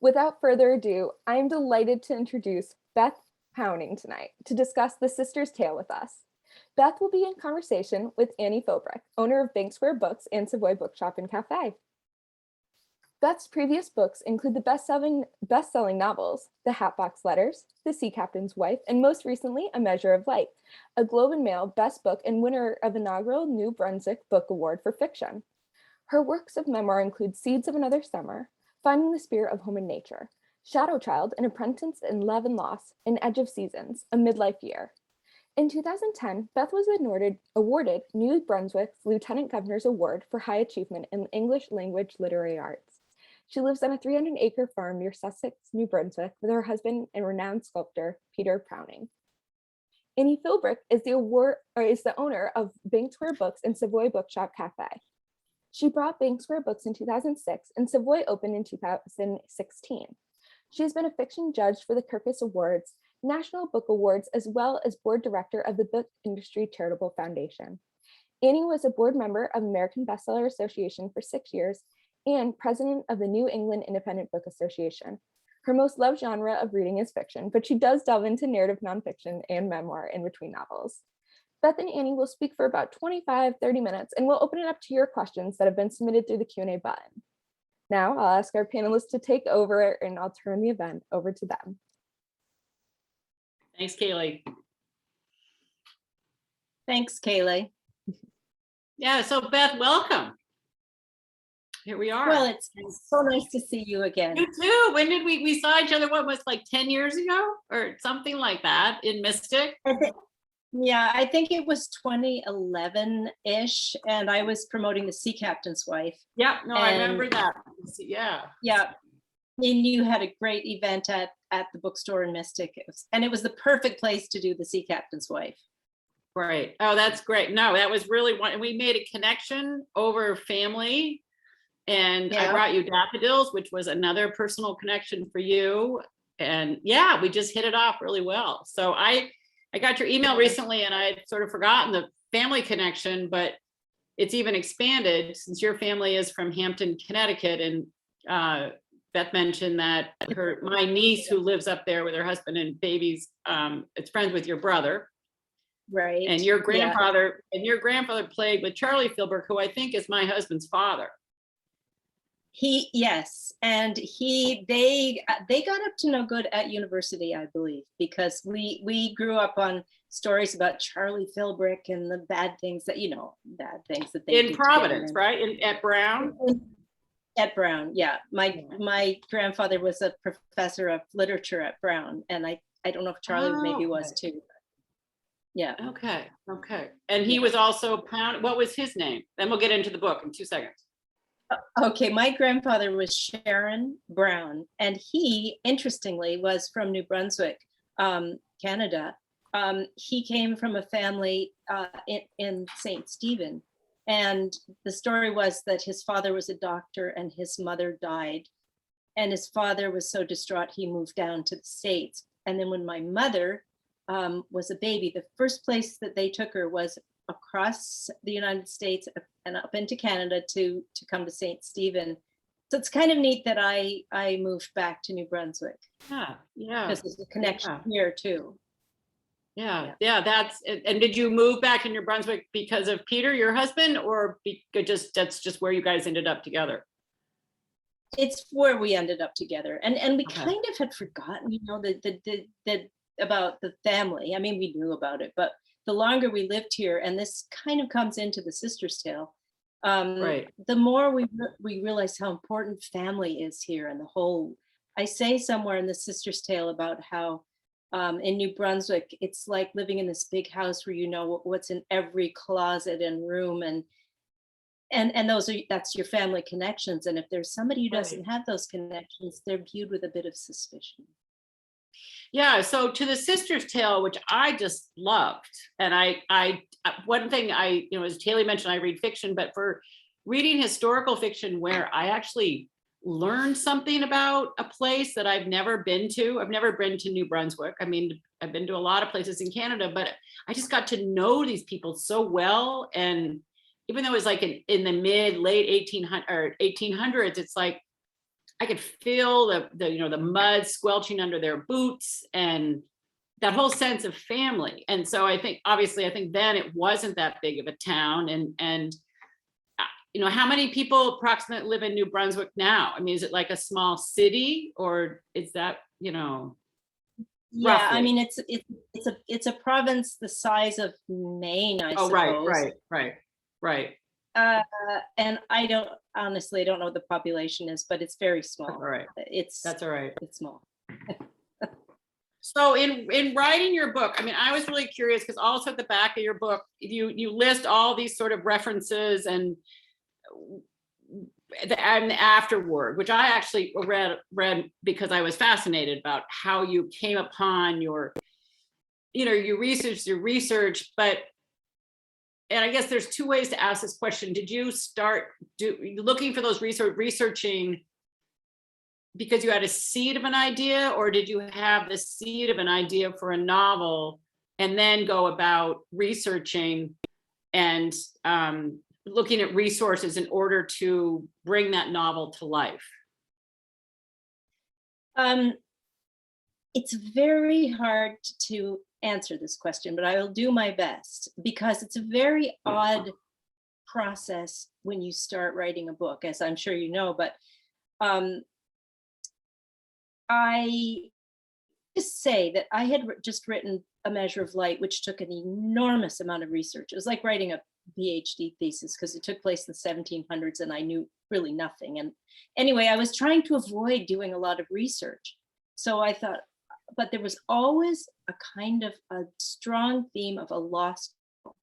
Without further ado, I am delighted to introduce Beth Powning tonight to discuss The Sister's Tale with us. Beth will be in conversation with Annie Philbrick, owner of Bank Square Books and Savoy Bookshop and Cafe. Beth's previous books include the best-selling novels, The Hatbox Letters, The Sea Captain's Wife, and most recently, A Measure of Light, a Globe and Mail Best Book and winner of inaugural New Brunswick Book Award for Fiction. Her works of memoir include Seeds of Another Summer, Finding the Spirit of Home and Nature, Shadow Child, An Apprentice in Love and Loss, and Edge of Seasons, A Midlife Year. In 2010, Beth was awarded New Brunswick's Lieutenant Governor's Award for High Achievement in English Language Literary Arts. She lives on a 300-acre farm near Sussex, New Brunswick, with her husband and renowned sculptor, Peter Powning. Annie Philbrick is the owner of Bank Square Books and Savoy Bookshop Cafe. She brought Bank Square Books in 2006 and Savoy opened in 2016. She has been a fiction judge for the Kirkus Awards, National Book Awards, as well as board director of the Book Industry Charitable Foundation. Annie was a board member of American Bestseller Association for 6 years and president of the New England Independent Book Association. Her most loved genre of reading is fiction, but she does delve into narrative nonfiction and memoir in between novels. Beth and Annie will speak for about 25-30 minutes, and we'll open it up to your questions that have been submitted through the Q&A button. Now I'll ask our panelists to take over, and I'll turn the event over to them. Thanks, Kaylee. Thanks, Kaylee. Yeah, so Beth, welcome. Here we are. Well, it's so nice to see you again. You too. When did we saw each other? What was like 10 years ago or something like that in Mystic? I think it was 2011-ish, and I was promoting The Sea Captain's Wife. Yeah, no, I remember that. Yeah. Yeah, and you had a great event at the bookstore in Mystic, and it was the perfect place to do The Sea Captain's Wife. Right. Oh, that's great. No, that was really one. We made a connection over family, and I brought you Daffodils, which was another personal connection for you. And yeah, we just hit it off really well. So I got your email recently, and I had sort of forgotten the family connection, but it's even expanded since your family is from Hampton, Connecticut, and Beth mentioned that my niece who lives up there with her husband and babies, it's friends with your brother. Right. And your grandfather played with Charlie Philbrick, who I think is my husband's father. Yes, and they got up to no good at university, I believe, because we grew up on stories about Charlie Philbrick and the bad things that they in Providence, right? At Brown. At Brown, yeah. My grandfather was a professor of literature at Brown, and I don't know if Charlie maybe was too. Yeah. Okay. And he was also Pound. What was his name? Then we'll get into the book in 2 seconds. Okay, my grandfather was Sharon Brown, and he, interestingly, was from New Brunswick, Canada. He came from a family in St. Stephen, and the story was that his father was a doctor and his mother died, and his father was so distraught he moved down to the States. And then when my mother was a baby, the first place that they took her was across the United States and up into Canada to come to St. Stephen. So it's kind of neat that I moved back to New Brunswick. Yeah. Because there's a connection here too. Yeah. That's it. And did you move back in New Brunswick because of Peter, your husband, or that's just where you guys ended up together? It's where we ended up together, and we kind of had forgotten, that about the family. I mean, we knew about it, but the longer we lived here, and this kind of comes into The Sister's Tale, the more we realize how important family is here, and the whole. I say somewhere in The Sister's Tale about how in New Brunswick, it's like living in this big house where you know what's in every closet and room, and that's your family connections. And if there's somebody who doesn't have those connections, they're viewed with a bit of suspicion. Yeah, so to The Sister's Tale, which I just loved, and I one thing as Taylor mentioned, I read fiction, but for reading historical fiction where I actually learned something about a place that I've never been to. I've never been to New Brunswick. I mean, I've been to a lot of places in Canada, but I just got to know these people so well. And even though it was like in the late 1800s, it's like I could feel the mud squelching under their boots and that whole sense of family. And so I think then it wasn't that big of a town. And how many people approximately live in New Brunswick now? I mean, is it like a small city, or is that, Yeah, roughly? I mean, it's a province the size of Maine, I suppose. Right. And I don't know what the population is, but it's very small. That's all right. That's all right. It's small. So in writing your book, I mean, I was really curious because also at the back of your book, you list all these sort of references and the afterword, which I actually read because I was fascinated about how you came upon your research, and I guess there's two ways to ask this question. Did you start looking for those researching because you had a seed of an idea, or did you have the seed of an idea for a novel and then go about researching and looking at resources in order to bring that novel to life? It's very hard to answer this question, but I will do my best because it's a very odd process when you start writing a book, as I'm sure you know, but I just say that I had just written A Measure of Light, which took an enormous amount of research. It was like writing a PhD thesis because it took place in the 1700s and I knew really nothing. And anyway, I was trying to avoid doing a lot of research. So I thought, but there was always a kind of a strong theme of a lost girl.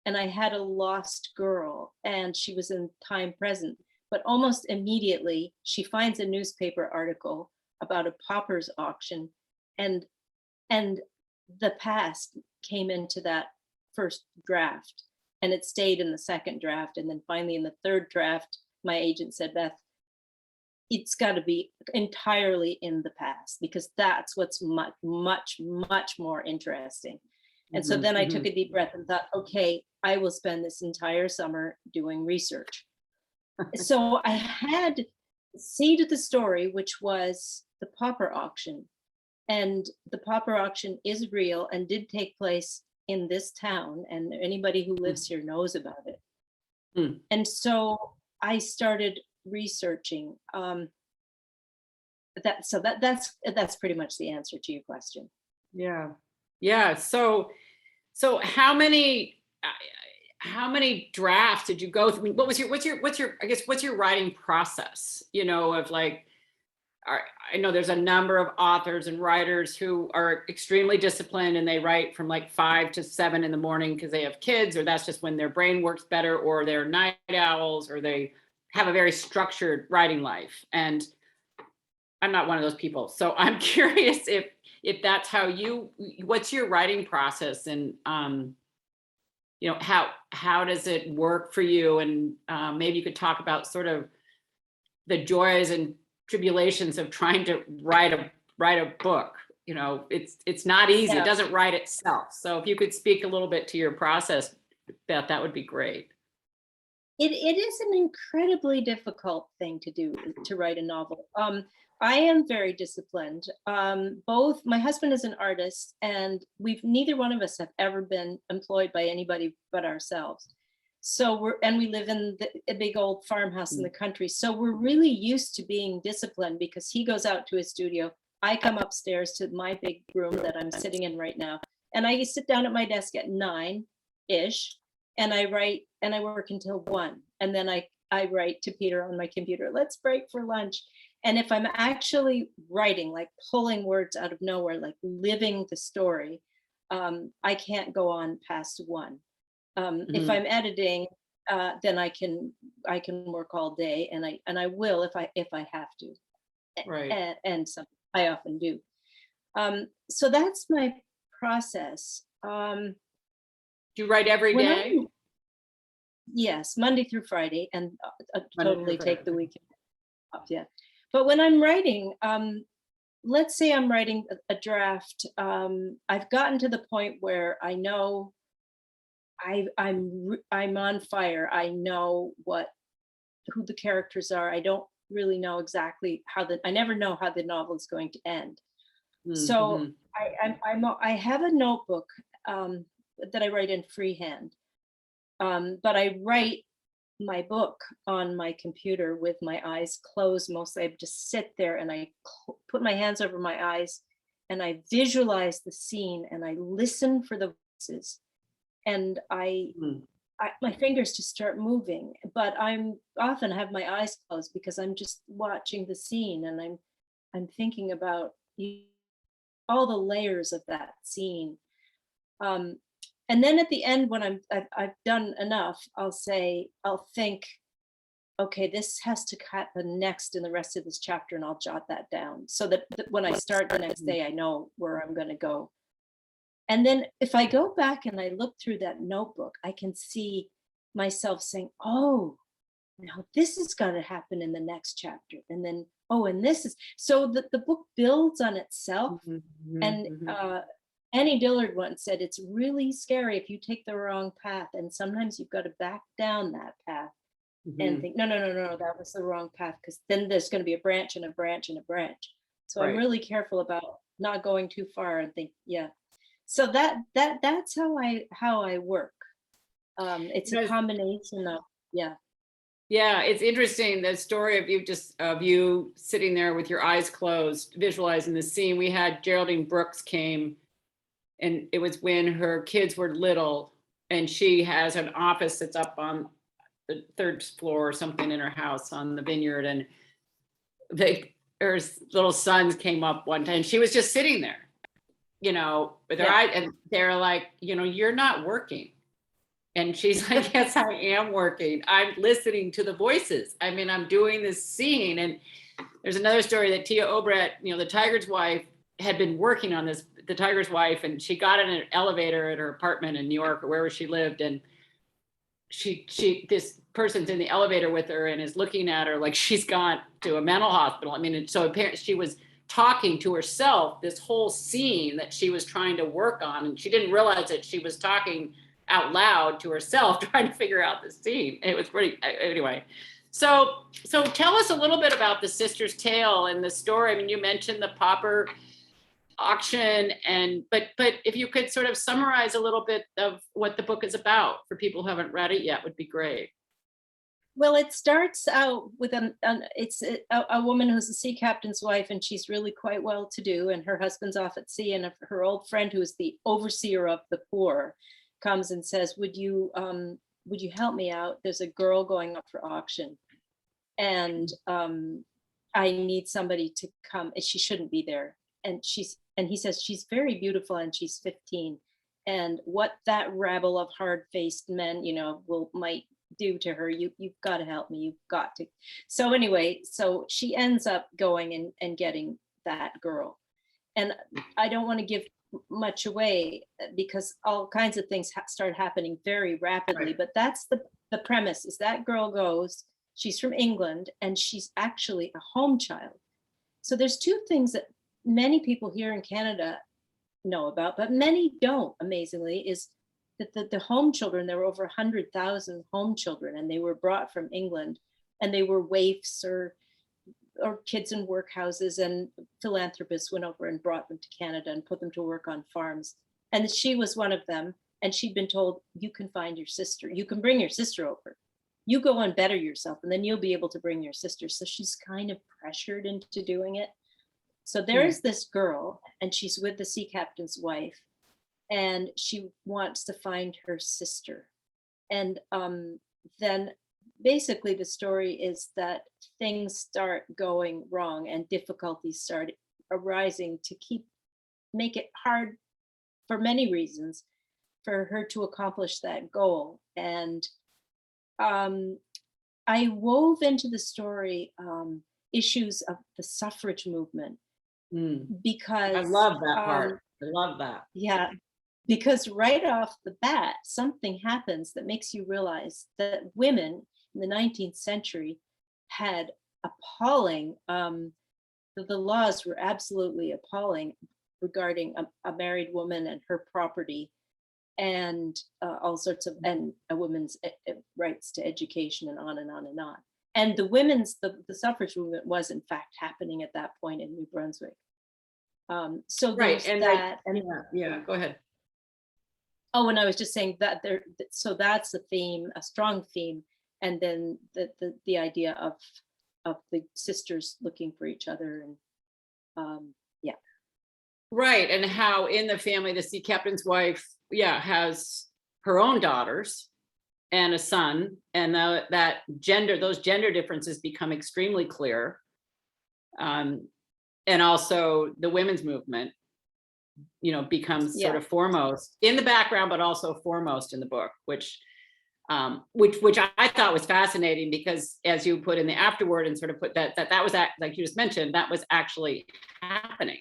And I had a lost girl and she was in time present, but almost immediately she finds a newspaper article about a pauper's auction, and the past came into that first draft, and it stayed in the second draft, and then finally in the third draft my agent said, Beth, it's got to be entirely in the past because that's what's much more interesting. And so then I took a deep breath and thought, okay, I will spend this entire summer doing research. So I had seed of the story, which was the pauper auction. And the pauper auction is real and did take place in this town. And anybody who lives here knows about it. And so I started researching. That's pretty much the answer to your question. Yeah. So how many drafts did you go through? What's your writing process? Of like, I know there's a number of authors and writers who are extremely disciplined and they write from like 5 to 7 in the morning because they have kids, or that's just when their brain works better, or they're night owls, or they have a very structured writing life. And I'm not one of those people. So I'm curious if that's what's your writing process, and how does it work for you? And maybe you could talk about sort of the joys and tribulations of trying to write a book. It's not easy. Yeah. It doesn't write itself. So if you could speak a little bit to your process, Beth, that would be great. It is an incredibly difficult thing to do, to write a novel. I am very disciplined. Both my husband is an artist, and neither one of us have ever been employed by anybody but ourselves. So we live in a big old farmhouse in the country. So we're really used to being disciplined because he goes out to his studio. I come upstairs to my big room that I'm sitting in right now. And I sit down at my desk at 9-ish and I write and I work until 1. And then I write to Peter on my computer, let's break for lunch. And if I'm actually writing, like pulling words out of nowhere, like living the story, I can't go on past 1. If I'm editing, then I can work all day, and I will if I have to. Right. And I often do. So that's my process. Do you write every day? Yes, Monday through Friday, and totally take the weekend off. Yeah, but when I'm writing, let's say I'm writing a draft. I've gotten to the point where I know I'm on fire. I know who the characters are. I don't really know exactly I never know how the novel is going to end. So Mhm. I have a notebook that I write in freehand, but I write my book on my computer with my eyes closed mostly. I just sit there and I put my hands over my eyes and I visualize the scene and I listen for the voices, and Mm. my fingers just start moving, but I'm often have my eyes closed because I'm just watching the scene and I'm thinking about all the layers of that scene. Um, and then at the end, when I've done enough, I'll think, okay, this has to happen next in the rest of this chapter, and I'll jot that down so that when I start the next day, I know where I'm going to go. And then if I go back and I look through that notebook, I can see myself saying, oh, now this is going to happen in the next chapter. And then, oh, and this is so that the book builds on itself. Mhm, And mhm. Annie Dillard once said, it's really scary if you take the wrong path. And sometimes you've got to back down that path and Mhm. think, no, no, no, no, that was the wrong path. Because then there's going to be a branch and a branch and a branch. So I'm Right. really careful about not going too far and think, yeah. So that's how I work. It's You a know, combination of, yeah. yeah, it's interesting, the story of you sitting there with your eyes closed, visualizing the scene. We had Geraldine Brooks came, and it was when her kids were little, and she has an office that's up on the third floor or something in her house on the vineyard, and her little sons came up one time. She was just sitting there, with her Yeah. eye, and they're like, you're not working. And she's like, yes, I am working. I'm listening to the voices. I mean, I'm doing this scene. And there's another story that Tia Obrecht, the Tiger's wife, had been working on this, the Tiger's wife, and she got in an elevator at her apartment in New York or wherever she lived. And this person's in the elevator with her and is looking at her like she's gone to a mental hospital. I mean, and so apparently she was talking to herself this whole scene that she was trying to work on, and she didn't realize that she was talking out loud to herself trying to figure out the scene. It was pretty, anyway. So tell us a little bit about the Sister's Tale and the story. I mean, you mentioned the pauper auction, but if you could sort of summarize a little bit of what the book is about for people who haven't read it yet, would be great. Well, it starts out with it's a woman who's a sea captain's wife, and she's really quite well to do, and her husband's off at sea, and her old friend, who is the overseer of the poor, comes and says, would you help me out? There's a girl going up for auction, and I need somebody to come. She shouldn't be there. And he says, she's very beautiful and she's 15. And what that rabble of hard-faced men, might do to her, you've got to help me. You've got to. So anyway, so she ends up going and getting that girl. And I don't want to give much away because all kinds of things start happening very rapidly. Right. But that's the premise, is that girl goes, she's from England, and she's actually a home child. So there's two things that many people here in Canada know about, but many don't, amazingly, is that the home children, there were over 100,000 home children, and they were brought from England, and they were waifs or kids in workhouses, and philanthropists went over and brought them to Canada and put them to work on farms. And she was one of them. And she'd been told, you can find your sister. You can bring your sister over. You go and better yourself, and then you'll be able to bring your sister. So she's kind of pressured into doing it. So there is this girl, and she's with the sea captain's wife, and she wants to find her sister. And then basically the story is that things start going wrong and difficulties start arising to make it hard for many reasons for her to accomplish that goal. And I wove into the story issues of the suffrage movement because I love that part. I love that. Yeah, because right off the bat, something happens that makes you realize that women in the 19th century had appalling, the laws were absolutely appalling regarding a married woman and her property, and all sorts of, and a woman's rights to education, and on and on and on. And the suffrage movement was in fact happening at that point in New Brunswick. So Right, there's and that. yeah, go ahead. Oh, and I was just saying that so that's a theme, a strong theme, and then the idea of the sisters looking for each other, and yeah. Right, and how in the family the sea captain's wife, has her own daughters and a son, and those gender differences become extremely clear. And also the women's movement, becomes sort of foremost in the background, but also foremost in the book, which I thought was fascinating, because as you put in the afterword and sort of put that was like you just mentioned, that was actually happening.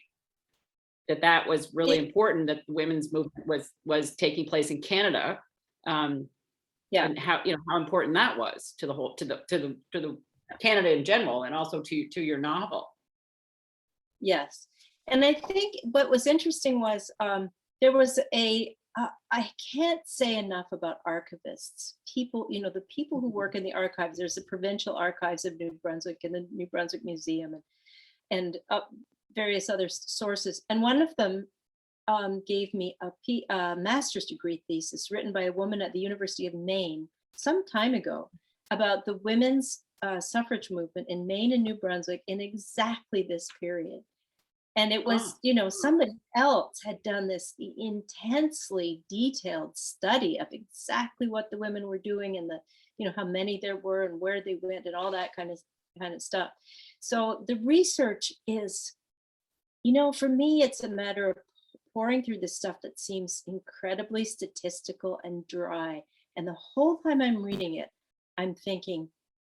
That was really important, that the women's movement was taking place in Canada. And how important that was to the whole, to the Canada in general, and also to your novel. Yes. And I think what was interesting was there was I can't say enough about archivists, people, the people who work in the archives. There's the Provincial Archives of New Brunswick and the New Brunswick Museum and various other sources. And one of them gave me a master's degree thesis written by a woman at the University of Maine some time ago about the women's suffrage movement in Maine and New Brunswick in exactly this period. And it was, somebody else had done this intensely detailed study of exactly what the women were doing, and how many there were and where they went and all that kind of stuff. So the research is, for me, it's a matter of pouring through this stuff that seems incredibly statistical and dry. And the whole time I'm reading it, I'm thinking,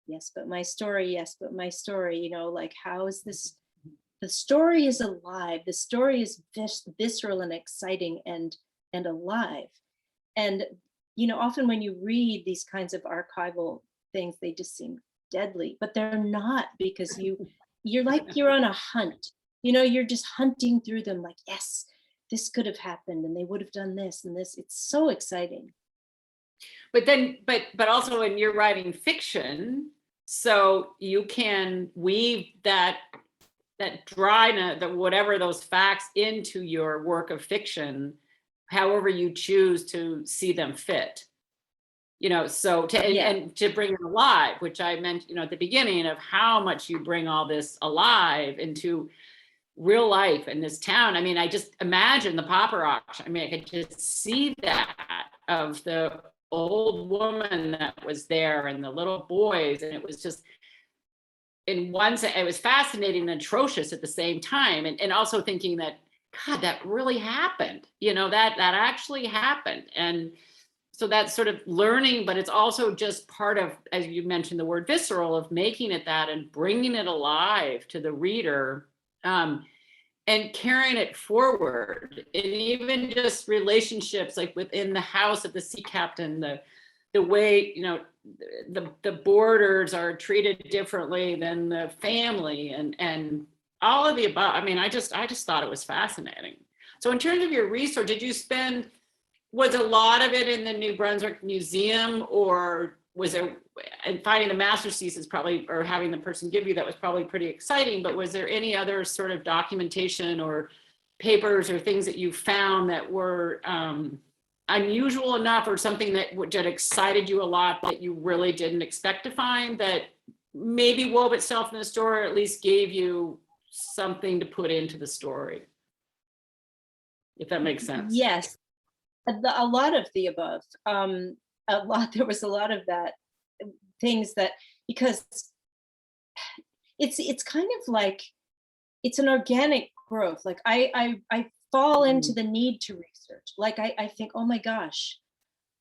yes, but my story, like, how is this? The story is alive. The story is visceral and exciting and alive. And, often when you read these kinds of archival things, they just seem deadly, but they're not, because you're like, you're on a hunt, you're just hunting through them like, yes, this could have happened and they would have done this and this. It's so exciting. But also when you're writing fiction, so you can weave that dryness, whatever those facts, into your work of fiction, however you choose to see them fit. So and to bring it alive, which I mentioned, at the beginning, of how much you bring all this alive into real life in this town. I mean, I just imagine the pauper auction. I mean, I could just see that, of the old woman that was there and the little boys, and it was just, in one sense, it was fascinating and atrocious at the same time, and also thinking that, God, that really happened. That actually happened. And so that's sort of learning, but it's also just part of, as you mentioned, the word visceral, of making it that and bringing it alive to the reader, and carrying it forward. And even just relationships, like within the house of the sea captain, the way, the boarders are treated differently than the family, and all of the above. I mean, I just thought it was fascinating. So in terms of your research, was a lot of it in the New Brunswick Museum, or was there, and finding the master's thesis probably, or having the person give you that, was probably pretty exciting, but was there any other sort of documentation or papers or things that you found that were unusual enough, or something that excited you a lot, that you really didn't expect to find, that maybe wove itself in the story, or at least gave you something to put into the story, if that makes sense? Yes, a lot of the above. There was a lot of that, things that, because it's kind of like, it's an organic growth. Like I fall into the need to research. Like I think, oh my gosh,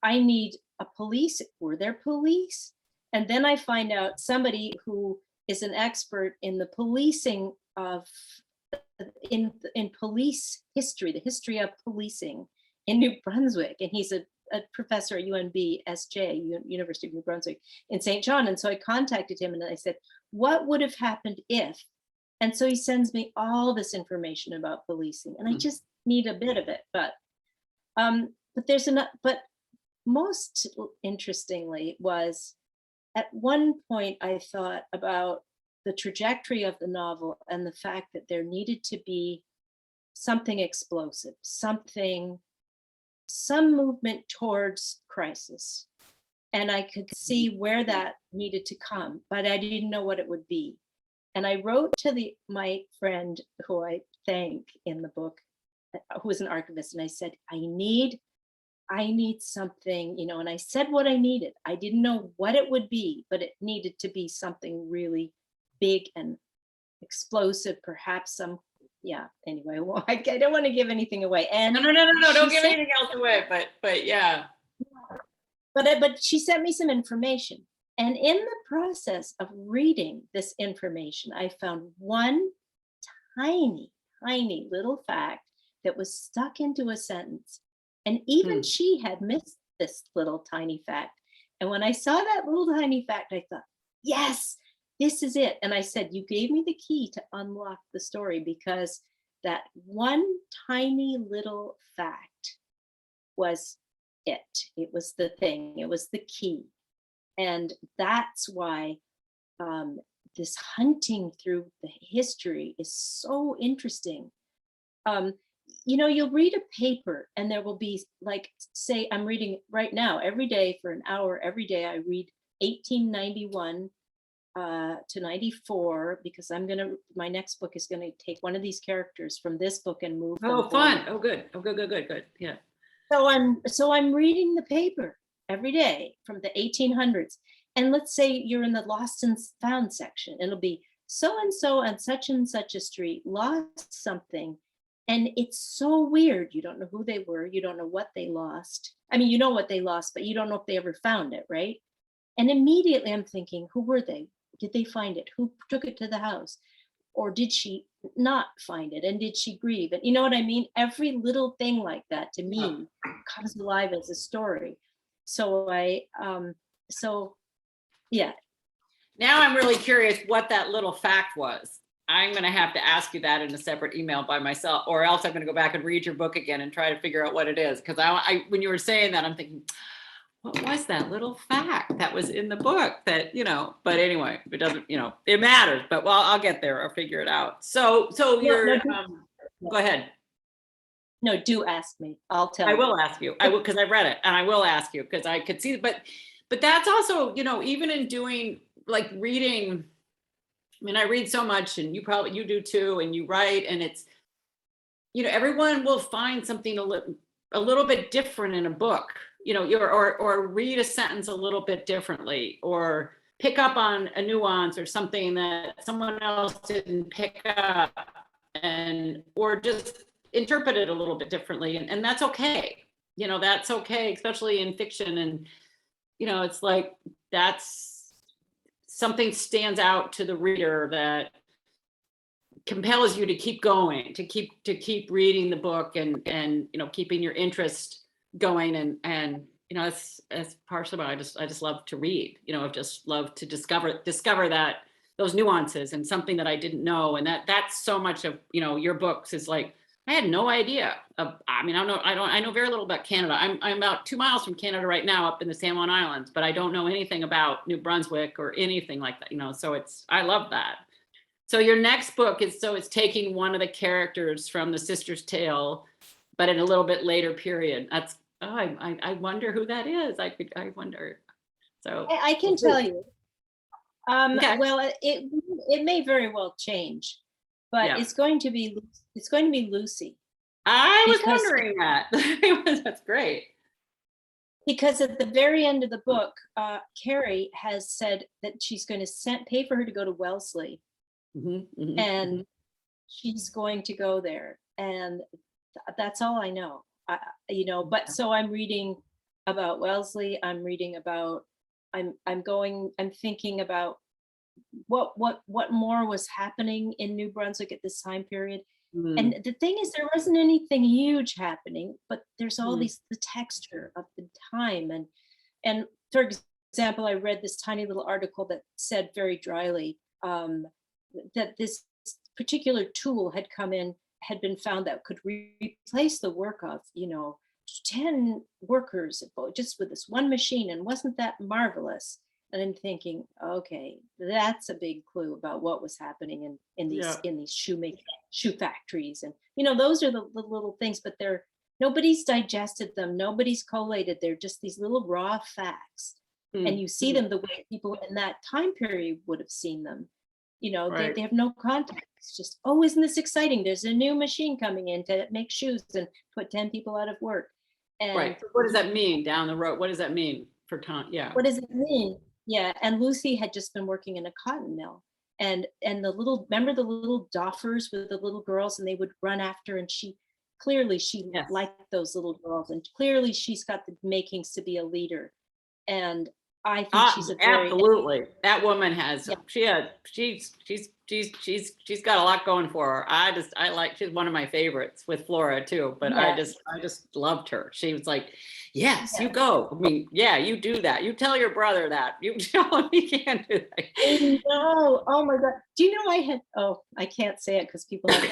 I need a police. Were there police? And then I find out somebody who is an expert in the policing of, in police history, the history of policing in New Brunswick. And he's a professor at UNB SJ, University of New Brunswick in St. John. And so I contacted him and I said, what would have happened if? And so he sends me all this information about policing, and I just need a bit of it. But there's enough. But most interestingly was at one point I thought about the trajectory of the novel and the fact that there needed to be something explosive, some movement towards crisis. And I could see where that needed to come, but I didn't know what it would be. And I wrote to my friend, who I thank in the book, who was an archivist, and I said, I need something, and I said what I needed. I didn't know what it would be, but it needed to be something really big and explosive, perhaps anyway, well, I don't want to give anything away. And no, don't give anything else away, but yeah. But she sent me some information. And in the process of reading this information, I found one tiny, tiny little fact that was stuck into a sentence. And even she had missed this little tiny fact. And when I saw that little tiny fact, I thought, yes, this is it. And I said, you gave me the key to unlock the story, because that one tiny little fact was it. It was the thing. It was the key. And that's why this hunting through the history is so interesting. You'll read a paper and there will be, like, say, I'm reading right now every day for an hour. Every day I read 1891 to 94, because my next book is gonna take one of these characters from this book and move them Oh, fun. forward. Oh, good. Yeah. So I'm reading the paper every day from the 1800s. And let's say you're in the lost and found section. It'll be so and so on such and such a street lost something. And it's so weird. You don't know who they were. You don't know what they lost. I mean, you know what they lost, but you don't know if they ever found it, right? And immediately I'm thinking, who were they? Did they find it? Who took it to the house? Or did she not find it? And did she grieve? And you know what I mean? Every little thing like that to me comes alive as a story. So yeah. Now I'm really curious what that little fact was. I'm going to have to ask you that in a separate email by myself, or else I'm going to go back and read your book again and try to figure out what it is. Because when you were saying that, I'm thinking, what was that little fact that was in the book that, but anyway, it doesn't, it matters, but well, I'll get there or figure it out. So you're, go ahead. No, do ask me. I'll tell you. I will ask you. I will, because I've read it, and I will ask you because I could see, but that's also, even in doing, like, reading, I mean, I read so much, and you do too, and you write, and it's, everyone will find something a little bit different in a book, or read a sentence a little bit differently, or pick up on a nuance or something that someone else didn't pick up, or just interpret it a little bit differently. And that's okay. That's okay, especially in fiction. And, it's like, that's something stands out to the reader that compels you to keep going, to keep reading the book and keeping your interest going. And that's partially why I just love to read. I just love to discover that those nuances and something that I didn't know. And that's so much of your books is like, I had no idea. I know very little about Canada. I'm about 2 miles from Canada right now, up in the San Juan Islands, but I don't know anything about New Brunswick or anything like that. So I love that. So your next book it's taking one of the characters from the Sister's Tale, but in a little bit later period. That's, I wonder who that is. I wonder. So I can tell you. Okay. Well, it may very well change, but it's going to be Lucy. I was wondering that. That's great. Because at the very end of the book, Carrie has said that she's going to pay for her to go to Wellesley, and she's going to go there, and that's all I know. But so I'm reading about Wellesley. I'm reading about. I'm thinking about what more was happening in New Brunswick at this time period. And the thing is, there wasn't anything huge happening, but there's all the texture of the time. And for example, I read this tiny little article that said very dryly that this particular tool had been found that could replace the work of, 10 workers just with this one machine. And wasn't that marvelous? And I'm thinking, okay, that's a big clue about what was happening in Yeah. these shoe factories. And those are the little things, but nobody's digested them, nobody's collated. They're just these little raw facts. And you see them the way people in that time period would have seen them. Right. They have no context. It's just, oh, isn't this exciting? There's a new machine coming in to make shoes and put 10 people out of work. And Right. So what does that mean down the road? What does that mean for time? Yeah. what does it mean? Yeah. And Lucy had just been working in a cotton mill. And remember the little doffers with the little girls, and they would run after, and she Yes. liked those little girls, and clearly she's got the makings to be a leader. And I think she's a very absolutely. That woman has, Yeah. she's got a lot going for her. I like, she's one of my favorites with Flora too, but Yeah. I just loved her. She was like, yes, Yeah. you go. I mean, yeah, you do that. You tell your brother that. You tell him he can't do that. I know. Oh my God. Do you know I can't say it because people have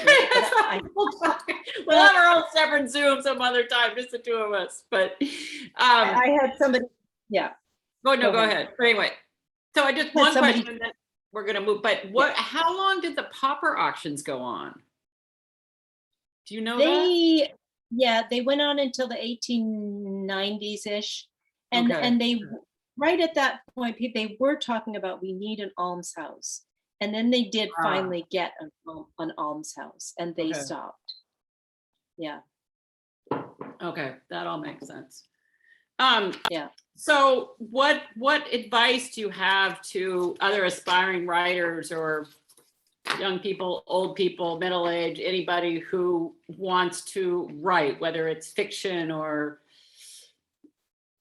We'll have our own separate Zoom some other time, just the two of us. But I had somebody, yeah. Go ahead. But anyway, so I just one somebody- question that we're gonna move. But how long did the pauper auctions go on? Do you know that? Yeah, they went on until the 1890s ish, and Okay. they right at that point they were talking about, we need an almshouse, and then they did finally get an almshouse, and they stopped. Yeah. Okay, that all makes sense. Yeah. So what advice do you have to other aspiring writers or young people, old people, middle age, anybody who wants to write, whether it's fiction or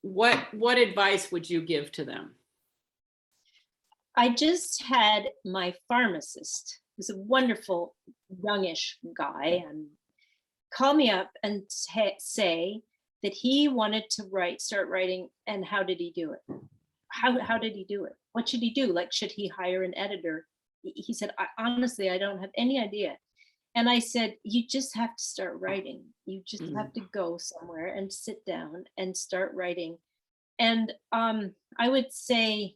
what advice would you give to them? I just had my pharmacist, who's a wonderful youngish guy, and call me up and say that he wanted to start writing, and how did he do it? How did he do it? What should he do? Like, should he hire an editor? He said, honestly, I don't have any idea. And I said, you just have to start writing. You just have to go somewhere and sit down and start writing. And I would say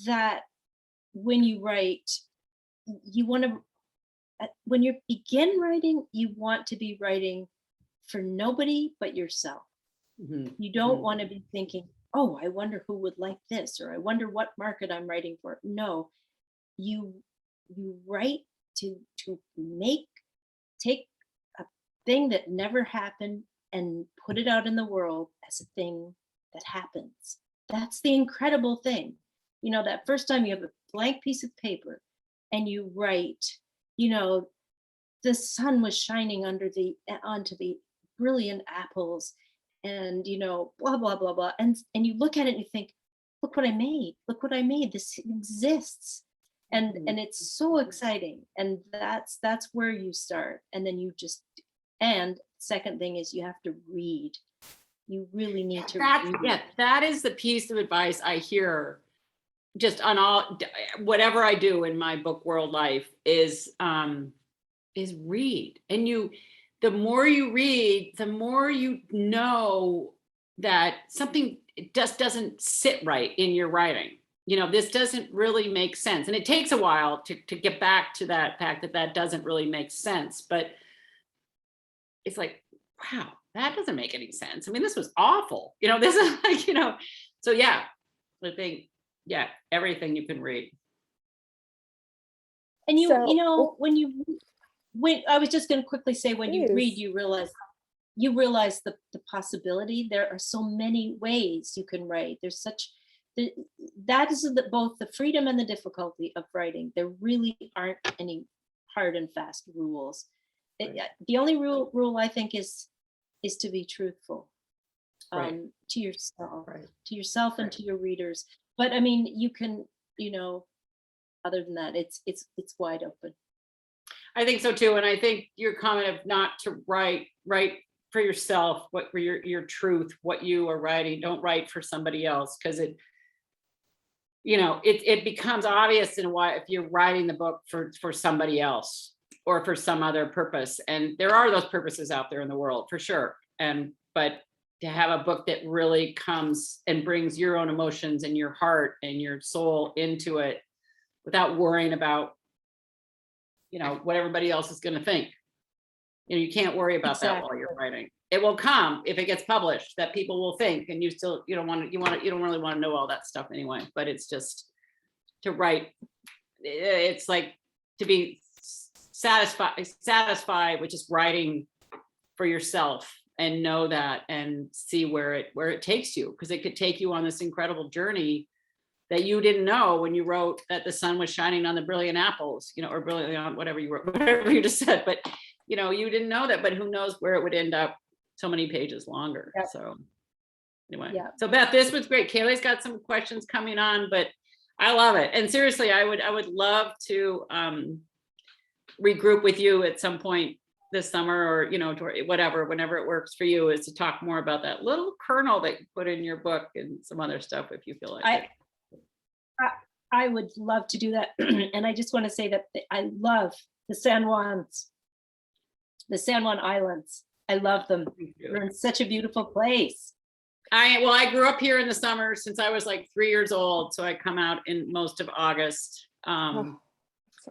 that when you write, when you begin writing, you want to be writing for nobody but yourself. You don't want to be thinking, oh, I wonder who would like this, or I wonder what market I'm writing for. No, you write to take a thing that never happened and put it out in the world as a thing that happens. That's the incredible thing. That first time you have a blank piece of paper and you write, the sun was shining onto the brilliant apples, and blah blah blah blah, and you look at it and you think, look what I made, this exists. And it's so exciting. And that's where you start. And then and second thing is, you have to read. You really need to read. Yeah, that is the piece of advice I hear just on whatever I do in my book world life is read. And the more you read, the more you know that something just doesn't sit right in your writing. This doesn't really make sense. And it takes a while to get back to that fact that doesn't really make sense. But it's like, wow, that doesn't make any sense. I mean, this was awful. This is like, so yeah, I think, yeah, everything you can read. And when I was just going to quickly say, when you read, you realize the possibility. There are so many ways you can write. That is both the freedom and the difficulty of writing. There really aren't any hard and fast rules. Right. The only rule I think is to be truthful, to yourself, and to your readers. But I mean, you can, other than that, it's wide open. I think so too. And I think your comment of not to write for yourself, what for your truth, what you are writing, don't write for somebody else, because it becomes obvious in why, if you're writing the book for somebody else or for some other purpose. And there are those purposes out there in the world for sure. But to have a book that really comes and brings your own emotions and your heart and your soul into it without worrying about, what everybody else is going to think. You can't worry about that while you're writing. It will come if it gets published that people will think, and you don't really want to know all that stuff anyway, but it's just to write. It's like to be satisfied with just writing for yourself and know that and see where it takes you, because it could take you on this incredible journey that you didn't know when you wrote that the sun was shining on the brilliant apples, or brilliantly on whatever you wrote, whatever you just said, but you didn't know that, but who knows where it would end up so many pages longer. Yep. So anyway, So Beth, this was great. Kaylee's got some questions coming on, but I love it. And seriously, I would love to regroup with you at some point this summer, or whatever, whenever it works for you, is to talk more about that little kernel that you put in your book and some other stuff if you feel like it. I would love to do that. And I just want to say that I love the San Juan Islands. I love them. They're in such a beautiful place. I grew up here in the summer since I was like 3 years old. So I come out in most of August. So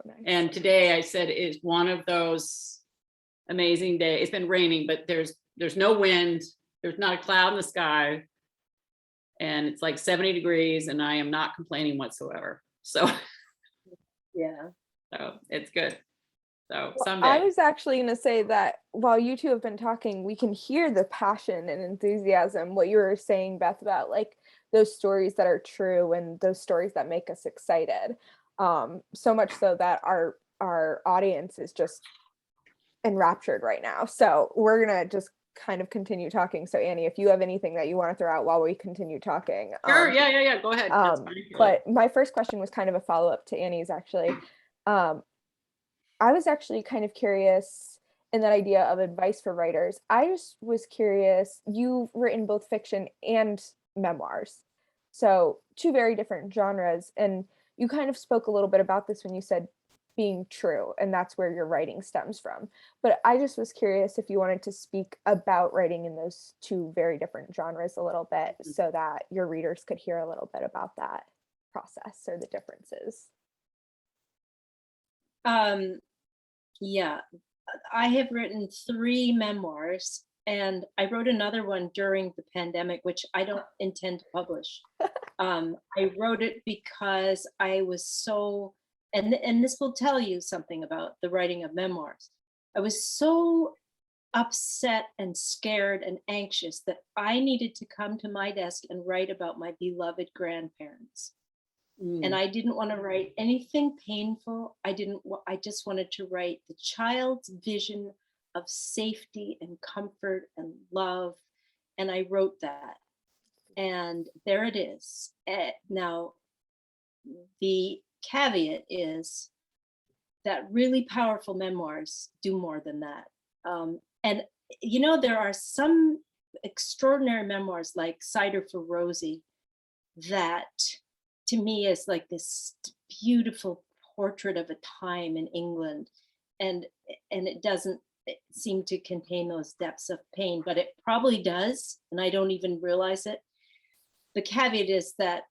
nice. And today I said is one of those amazing days. It's been raining, but there's no wind. There's not a cloud in the sky. And it's like 70 degrees and I am not complaining whatsoever. So yeah. So it's good. So someday. I was actually going to say that while you two have been talking, we can hear the passion and enthusiasm, what you were saying, Beth, about like those stories that are true and those stories that make us excited. So much so that our audience is just enraptured right now. So we're going to just kind of continue talking. So Annie, if you have anything that you want to throw out while we continue talking. Sure. Yeah. Go ahead. But my first question was kind of a follow-up to Annie's actually. I was actually kind of curious in that idea of advice for writers. I just was curious, you've written both fiction and memoirs. So 2 very different genres. And you kind of spoke a little bit about this when you said being true, and that's where your writing stems from. But I just was curious if you wanted to speak about writing in those 2 very different genres a little bit, so that your readers could hear a little bit about that process or the differences. Yeah, I have written 3 memoirs, and I wrote another one during the pandemic, which I don't intend to publish. I wrote it because I was so, and this will tell you something about the writing of memoirs. I was so upset and scared and anxious that I needed to come to my desk and write about my beloved grandparents. And I didn't want to write anything painful. I just wanted to write the child's vision of safety and comfort and love. And I wrote that. And there it is. Now, the caveat is that really powerful memoirs do more than that. And, there are some extraordinary memoirs like Cider for Rosie that to me is like this beautiful portrait of a time in England. And it doesn't seem to contain those depths of pain, but it probably does. And I don't even realize it. The caveat is that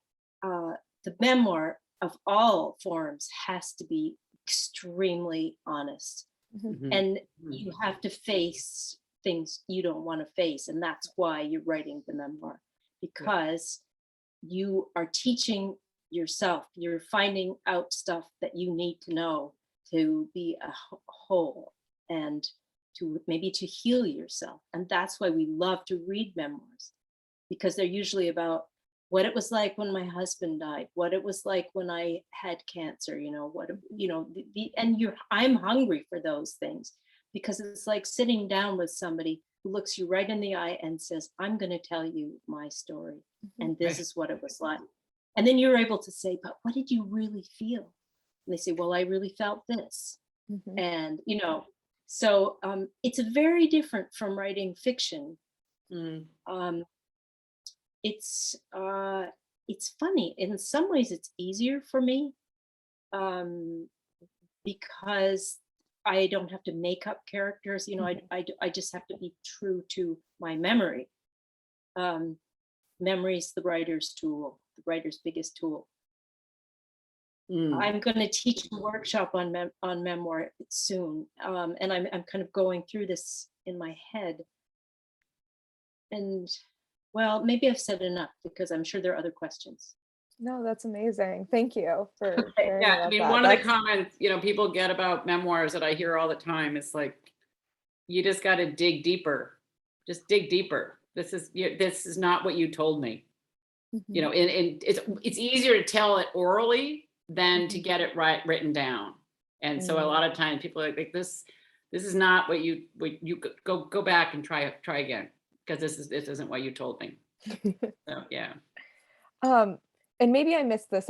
the memoir of all forms has to be extremely honest. Mm-hmm. And you have to face things you don't want to face. And that's why you're writing the memoir, because you are teaching yourself, you're finding out stuff that you need to know to be a whole and to maybe to heal yourself. And that's why we love to read memoirs, because they're usually about what it was like when my husband died, what it was like when I had cancer, I'm hungry for those things, because it's like sitting down with somebody who looks you right in the eye and says, I'm going to tell you my story. Mm-hmm. And this is what it was like. And then you're able to say, but what did you really feel? And they say, well, I really felt this. Mm-hmm. And, so it's very different from writing fiction. It's funny. In some ways, it's easier for me because I don't have to make up characters. I just have to be true to my memory. Memory's the writer's tool, the writer's biggest tool. Mm. I'm going to teach a workshop on memoir soon, and I'm kind of going through this in my head. And well, maybe I've said enough because I'm sure there are other questions. No, that's amazing. Thank you for sharing Yeah, about I mean, that. one of the comments, people get about memoirs that I hear all the time is like, you just got to dig deeper. Just dig deeper. This is not what you told me. Mhm. And it's easier to tell it orally than to get it written down. And so a lot of times people are like, this is not what you go back and try again, because this isn't what you told me. So yeah. And maybe I missed this.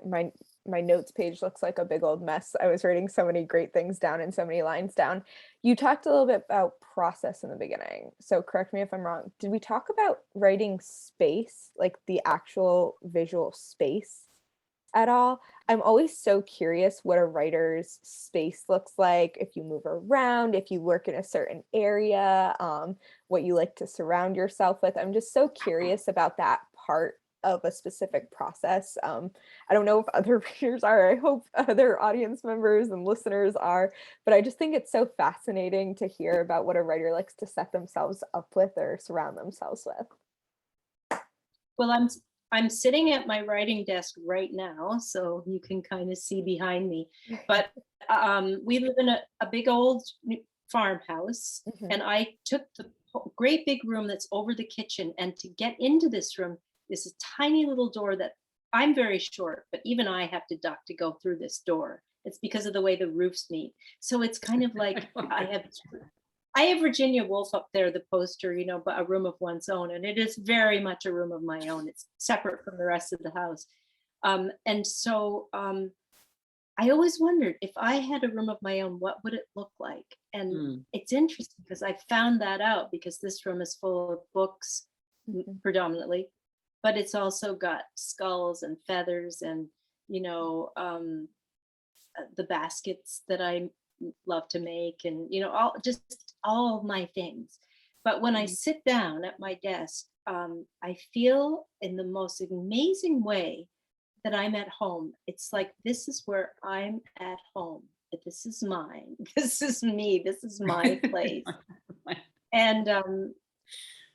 My notes page looks like a big old mess. I was writing so many great things down and so many lines down. You talked a little bit about process in the beginning. So correct me if I'm wrong. Did we talk about writing space, like the actual visual space at all? I'm always so curious what a writer's space looks like, if you move around, if you work in a certain area, what you like to surround yourself with. I'm just so curious about that part of a specific process. I don't know if other readers are. I hope other audience members and listeners are, but I just think it's so fascinating to hear about what a writer likes to set themselves up with or surround themselves with. Well, I'm sitting at my writing desk right now, so you can kind of see behind me. But we live in a big old farmhouse, and I took the great big room that's over the kitchen, and to get into this room, this is a tiny little door that I'm very short, but even I have to duck to go through this door. It's because of the way the roofs meet. So it's kind of like I have Virginia Woolf up there, the poster, but a room of one's own. And it is very much a room of my own. It's separate from the rest of the house. And so I always wondered, if I had a room of my own, what would it look like? And it's interesting because I found that out, because this room is full of books predominantly, but it's also got skulls and feathers and, the baskets that I love to make, and all of my things. But when I sit down at my desk, I feel in the most amazing way that I'm at home. It's like, this is where I'm at home. This is mine. This is me. This is my place. And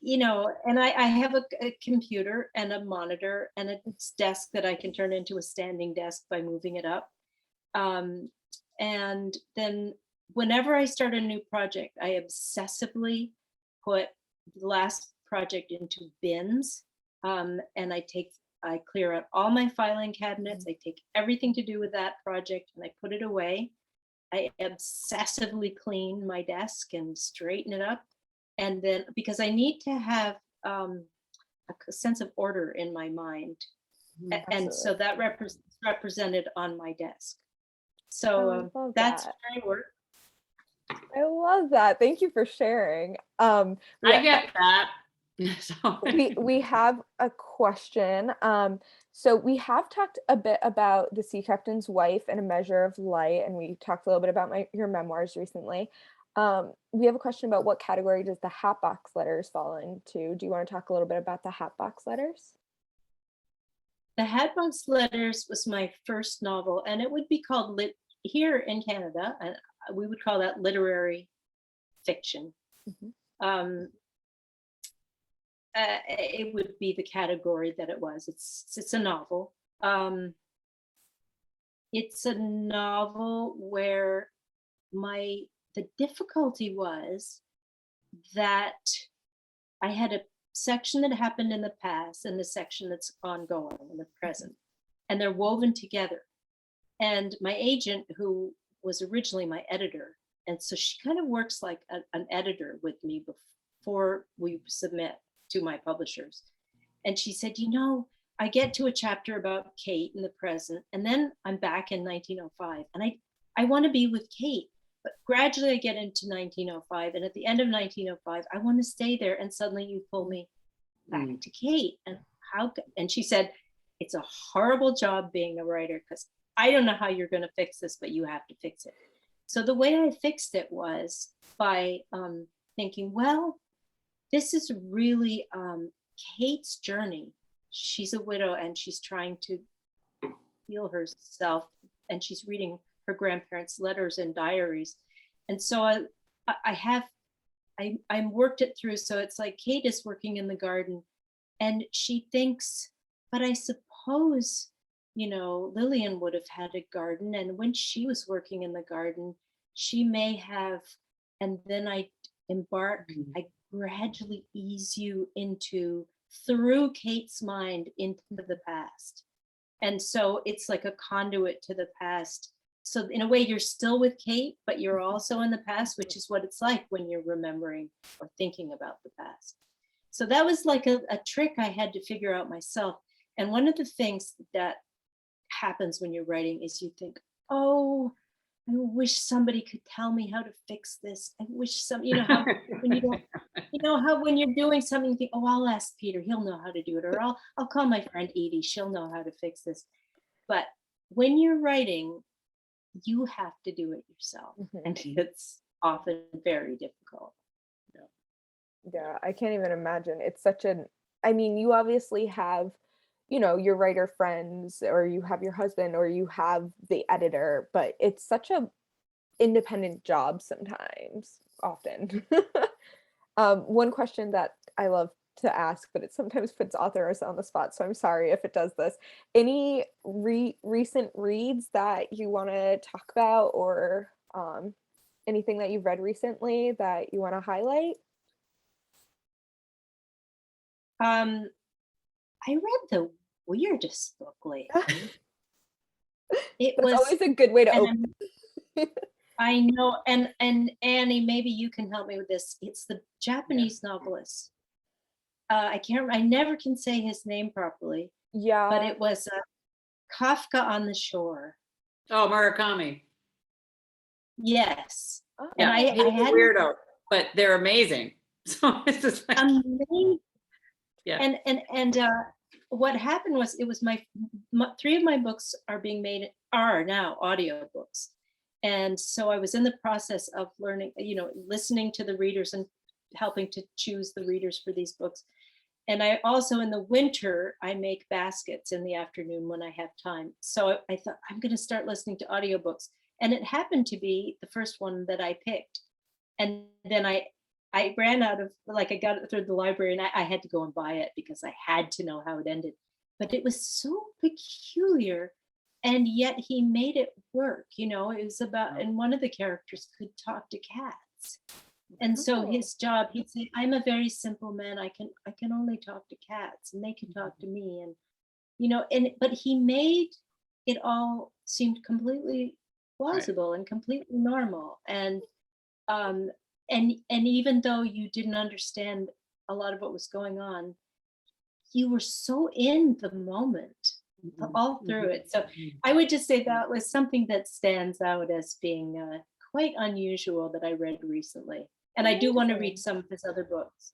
and I have a computer and a monitor and a desk that I can turn into a standing desk by moving it up. And then whenever I start a new project, I obsessively put the last project into bins. And I clear out all my filing cabinets. I take everything to do with that project and I put it away. I obsessively clean my desk and straighten it up. And then, because I need to have a sense of order in my mind. And so that represented on my desk. So that's where I work. I love that. Thank you for sharing. I get that. we have a question. So we have talked a bit about The Sea Captain's Wife and A Measure of Light, and we talked a little bit about your memoirs recently. We have a question about what category does the Hatbox Letters fall into? Do you want to talk a little bit about the Hatbox Letters? The Hatbox Letters was my first novel, and it would be called here in Canada, and we would call that literary fiction. It would be the category that it was. It's a novel. It's a novel where the difficulty was that I had a section that happened in the past and the section that's ongoing in the present, and they're woven together. And my agent, who was originally my editor, and so she kind of works like an editor with me before we submit to my publishers. And she said, I get to a chapter about Kate in the present, and then I'm back in 1905, and I want to be with Kate. But gradually I get into 1905, and at the end of 1905, I want to stay there, and suddenly you pull me back to Kate. And she said, it's a horrible job being a writer, because I don't know how you're going to fix this, but you have to fix it. So the way I fixed it was by thinking, well, this is really Kate's journey, she's a widow and she's trying to heal herself, and she's reading her grandparents' letters and diaries. And so I'm worked it through. So it's like Kate is working in the garden and she thinks, but I suppose, Lillian would have had a garden. And when she was working in the garden, she may have, and then I gradually ease you through Kate's mind into the past. And so it's like a conduit to the past. So in a way, you're still with Kate, but you're also in the past, which is what it's like when you're remembering or thinking about the past. So that was like a trick I had to figure out myself. And one of the things that happens when you're writing is you think, oh, I wish somebody could tell me how to fix this. I wish how when you don't, how when you're doing something, you think, oh, I'll ask Peter, he'll know how to do it. Or I'll call my friend Edie, she'll know how to fix this. But when you're writing, you have to do it yourself. And it's often very difficult. Yeah, I can't even imagine. It's you obviously have, your writer friends, or you have your husband, or you have the editor, but it's such a independent job sometimes, often. One question that I love to ask, but it sometimes puts authors on the spot, so I'm sorry if it does this. Any recent reads that you want to talk about, or anything that you've read recently that you want to highlight? I read the weirdest book lately. It was always a good way to open. I know, and Annie, maybe you can help me with this. It's the Japanese novelist. I never can say his name properly. Yeah. But it was Kafka on the Shore. Oh, Murakami. Yes. Oh, and I had a weirdo, but they're amazing. So it's just like, amazing. Yeah. And what happened was, it was my 3 of my books are now audiobooks. And so I was in the process of learning, listening to the readers and helping to choose the readers for these books. And I also, in the winter, I make baskets in the afternoon when I have time. So I thought, I'm going to start listening to audiobooks. And it happened to be the first one that I picked. And then I ran out of, I got it through the library, and I had to go and buy it because I had to know how it ended. But it was so peculiar, and yet he made it work. It was about, and one of the characters could talk to cats. And so his job, he'd say, I'm a very simple man. I can only talk to cats, and they can talk to me. And, but he made it all seemed completely plausible, right, and completely normal. And even though you didn't understand a lot of what was going on, you were so in the moment all through it. So I would just say that was something that stands out as being quite unusual that I read recently. And I do want to read some of his other books.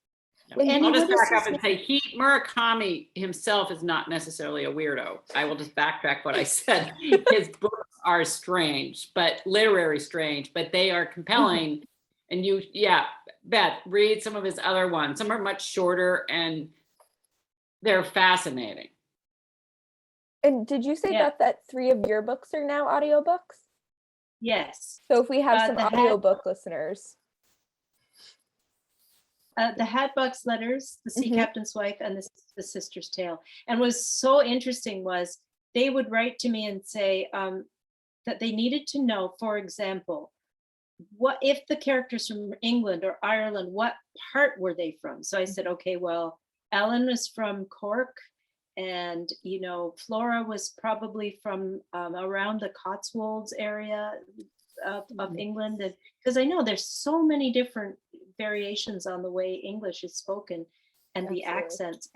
I'll just back up and say Murakami himself is not necessarily a weirdo. I will just backtrack what I said. His books are strange, but literary strange, but they are compelling. And Beth, read some of his other ones. Some are much shorter and they're fascinating. And did you say that 3 of your books are now audiobooks? Yes. So if we have some audiobook listeners. The Hatbox Letters, The Sea Captain's Wife, and the Sister's Tale. And what's so interesting was they would write to me and say that they needed to know, for example, what if the characters from England or Ireland, what part were they from? So I said, okay, well, Ellen was from Cork, and Flora was probably from around the Cotswolds area of England, and because I know there's so many different variations on the way English is spoken and the accents,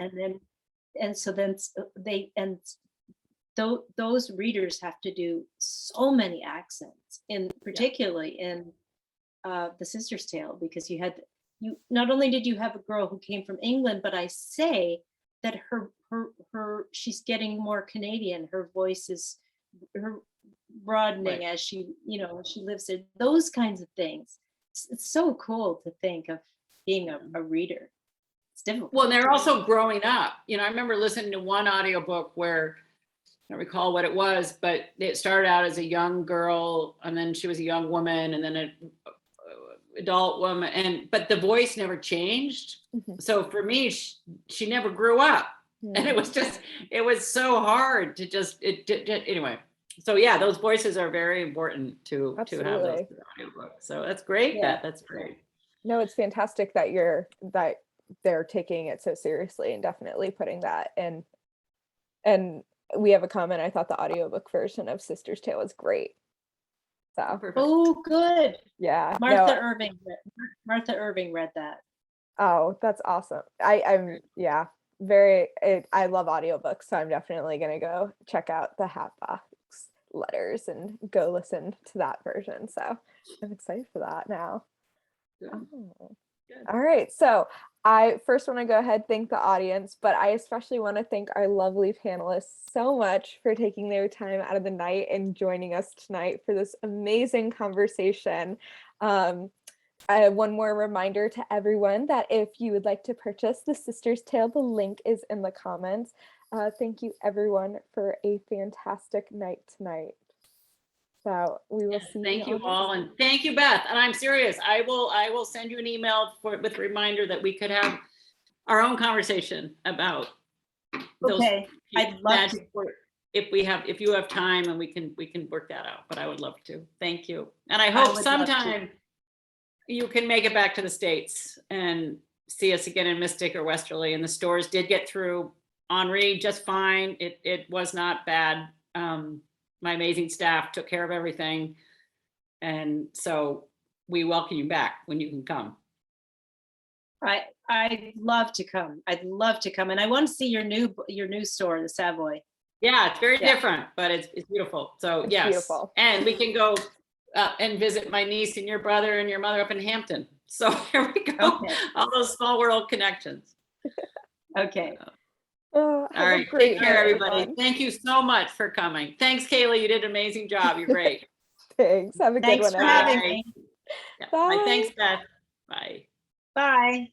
those readers have to do so many accents, particularly in The Sister's Tale, because you not only did you have a girl who came from England, but I say that she's getting more Canadian. Her voice is broadening, right, as she lives there. Those kinds of things. It's so cool to think of being a reader. It's difficult. Well, they're also growing up. I remember listening to one audiobook where I don't recall what it was, but it started out as a young girl, and then she was a young woman, and then an adult woman, but the voice never changed. So for me, she never grew up, and it was so hard to anyway. So yeah, those voices are very important to have those audiobooks. So that's great. Yeah. That's great. No, it's fantastic that they're taking it so seriously and definitely putting that in. And we have a comment. I thought the audiobook version of Sister's Tale was great. So oh, good. Yeah. Martha Irving read that. Oh, that's awesome. I love audiobooks, so I'm definitely gonna go check out the Hatbox Letters and go listen to that version. So I'm excited for that now. Oh. All right, so I first want to go ahead and thank the audience, but I especially want to thank our lovely panelists so much for taking their time out of the night and joining us tonight for this amazing conversation. One more reminder to everyone that if you would like to purchase The Sister's Tale, the link is in the comments. Thank you everyone for a fantastic night tonight. So we will see. Thank you all, and thank you, Beth. And I'm serious. I will send you an email with a reminder that we could have our own conversation about those. Okay, I'd love to. If you have time, and we can work that out. But I would love to. Thank you, and I hope sometime you can make it back to the States and see us again in Mystic or Westerly. And the stores did get through Henri just fine. It was not bad. My amazing staff took care of everything. And so we welcome you back when you can come. I'd love to come. I'd love to come. And I want to see your new store, the Savoy. Yeah, it's very different, but it's beautiful. So yes. Beautiful. And we can go and visit my niece and your brother and your mother up in Hampton. So here we go. Okay. All those small world connections. Okay. Oh, all right. Take care, everybody. Thank you so much for coming. Thanks, Kayla. You did an amazing job. You're great. Thanks. Have a good one. Thanks for having me. Yeah. Bye. Thanks, Beth. Bye. Bye.